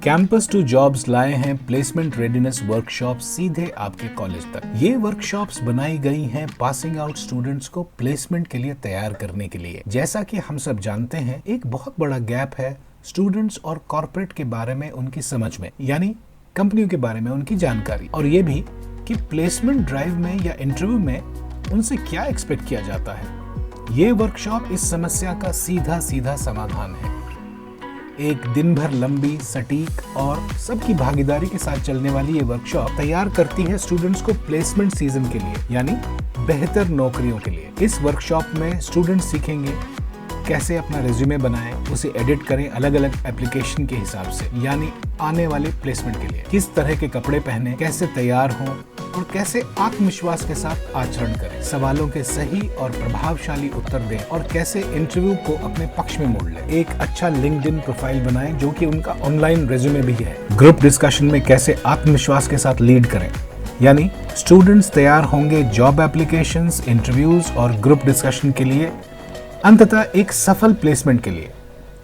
Campus to jobs लाए हैं placement readiness workshop सीधे आपके कॉलेज तक। ये वर्कशॉप्स बनाई गई हैं पासिंग आउट स्टूडेंट्स को प्लेसमेंट के लिए तैयार करने के लिए। जैसा कि हम सब जानते हैं, एक बहुत बड़ा गैप है स्टूडेंट्स और कॉर्पोरेट के बारे में उनकी समझ में, यानी कंपनियों के बारे में उनकी जानकारी, और ये भी कि प्लेसमेंट ड्राइव में या इंटरव्यू में उनसे क्या एक्सपेक्ट किया जाता है। ये वर्कशॉप इस समस्या का सीधा समाधान है। एक दिन भर लंबी, सटीक और सबकी भागीदारी के साथ चलने वाली ये वर्कशॉप तैयार करती है स्टूडेंट्स को प्लेसमेंट सीजन के लिए, यानी बेहतर नौकरियों के लिए। इस वर्कशॉप में स्टूडेंट्स सीखेंगे कैसे अपना रिज्यूमे बनाएं, उसे एडिट करें अलग अलग एप्लीकेशन के हिसाब से, यानी आने वाले प्लेसमेंट के लिए। किस तरह के कपड़े पहने, कैसे तैयार हों और कैसे आत्मविश्वास के साथ आचरण करें, सवालों के सही और प्रभावशाली उत्तर दें और कैसे इंटरव्यू को अपने पक्ष में मोड़ लें। एक अच्छा लिंक्डइन प्रोफाइल बनाएं जो कि उनका ऑनलाइन रिज्यूमे भी है। ग्रुप डिस्कशन में कैसे आत्मविश्वास के साथ लीड करें, यानी स्टूडेंट्स तैयार होंगे जॉब एप्लीकेशंस, इंटरव्यूज और ग्रुप डिस्कशन के लिए, अंततः एक सफल प्लेसमेंट के लिए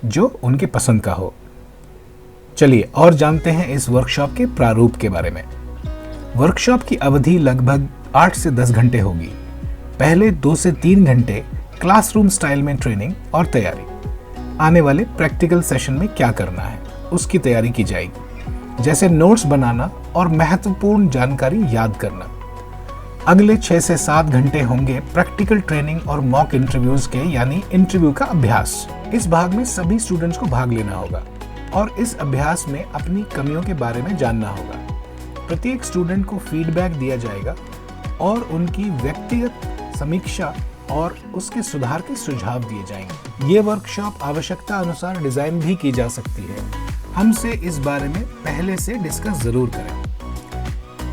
जो उनके पसंद का हो। चलिए और जानते हैं इस वर्कशॉप के प्रारूप के बारे में। वर्कशॉप की अवधि लगभग 8 से 10 घंटे होगी। पहले 2 से 3 घंटे क्लासरूम स्टाइल में ट्रेनिंग और तैयारी, आने वाले प्रैक्टिकल सेशन में क्या करना है उसकी तैयारी की जाएगी, जैसे नोट्स बनाना और महत्वपूर्ण जानकारी याद करना। अगले 6 से 7 घंटे होंगे प्रैक्टिकल ट्रेनिंग और मॉक इंटरव्यूज के, यानी इंटरव्यू का अभ्यास। इस भाग में सभी स्टूडेंट्स को भाग लेना होगा और इस अभ्यास में अपनी कमियों के बारे में जानना होगा। प्रत्येक स्टूडेंट को फीडबैक दिया जाएगा और उनकी व्यक्तिगत समीक्षा और उसके सुधार के सुझाव दिए जाएंगे। ये वर्कशॉप आवश्यकता अनुसार डिजाइन भी की जा सकती है। हमसे इस बारे में पहले से डिस्कस जरूर करें।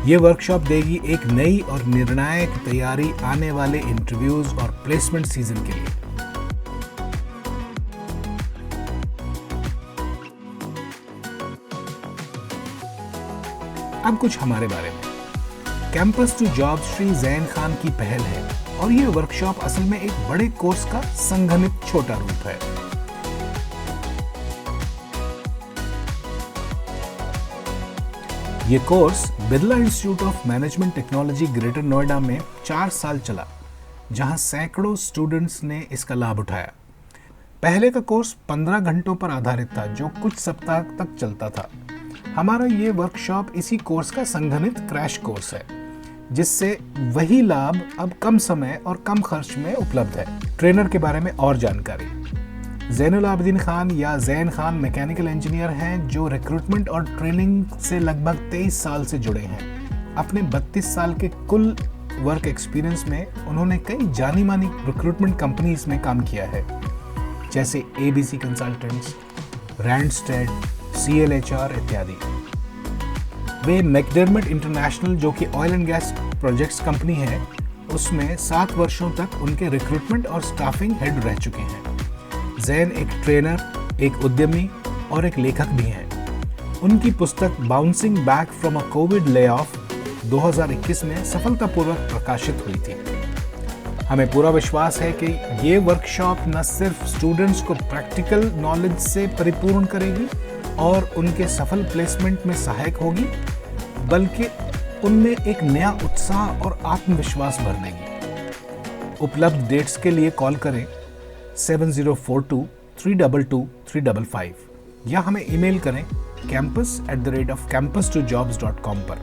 ये वर्कशॉप देगी एक नई और निर्णायक तैयारी आने वाले इंटरव्यूज और प्लेसमेंट सीजन के लिए। अब कुछ हमारे बारे में। Campus to job Shri Jain Khan की पहल है और ये वर्कशॉप असल में एक बड़े कोर्स का संघनित छोटा रूप है। ये course Birla institute of management technology greater Noida में 4 साल चला, जहां सैकड़ों स्टूडेंट्स ने इसका लाभ उठाया। पहले का कोर्स 15 घंटों पर आधारित था, जो कुछ सप्ताह तक चलता था। हमारा ये वर्कशॉप इसी कोर्स का संघनित क्रैश कोर्स है, जिससे वही लाभ अब कम समय और कम खर्च में उपलब्ध है। ट्रेनर के बारे में और जानकारी। ज़ैनुल आबिदीन खान या ज़ैन खान मैकेनिकल इंजीनियर हैं जो रिक्रूटमेंट और ट्रेनिंग से लगभग 23 साल से जुड़े हैं। अपने 32 साल के कुल वर्क एक्सपीरियंस में उन्होंने कई जानी मानी रिक्रूटमेंट कंपनीज में काम किया है, जैसे ABC कंसल्टेंट्स, रैंडस्टेड, CLHR इत्यादि। वे मैकडर्मिट इंटरनेशनल, जो कि oil and gas projects company है, उसमें 7 वर्षों तक उनके रिक्रूटमेंट और स्टाफिंग हेड रह चुके हैं। जैन एक ट्रेनर, एक उद्यमी और एक लेखक भी हैं। उनकी पुस्तक bouncing back from a Covid lay off 2021 में सफलतापूर्वक प्रकाशित हुई थी। हमें पूरा विश्वास है कि ये वर्कशॉप न सिर्फ स्टूडेंट्स को प्रैक्टिकल नॉलेज से परिपूर्ण करेगी और उनके सफल प्लेसमेंट में सहायक होगी, बल्कि उनमें एक नया उत्साह और आत्मविश्वास भर देगी। उपलब्ध डेट्स के लिए कॉल करें 7042-322-355 या हमें ईमेल करें campus@campus2jobs.com पर।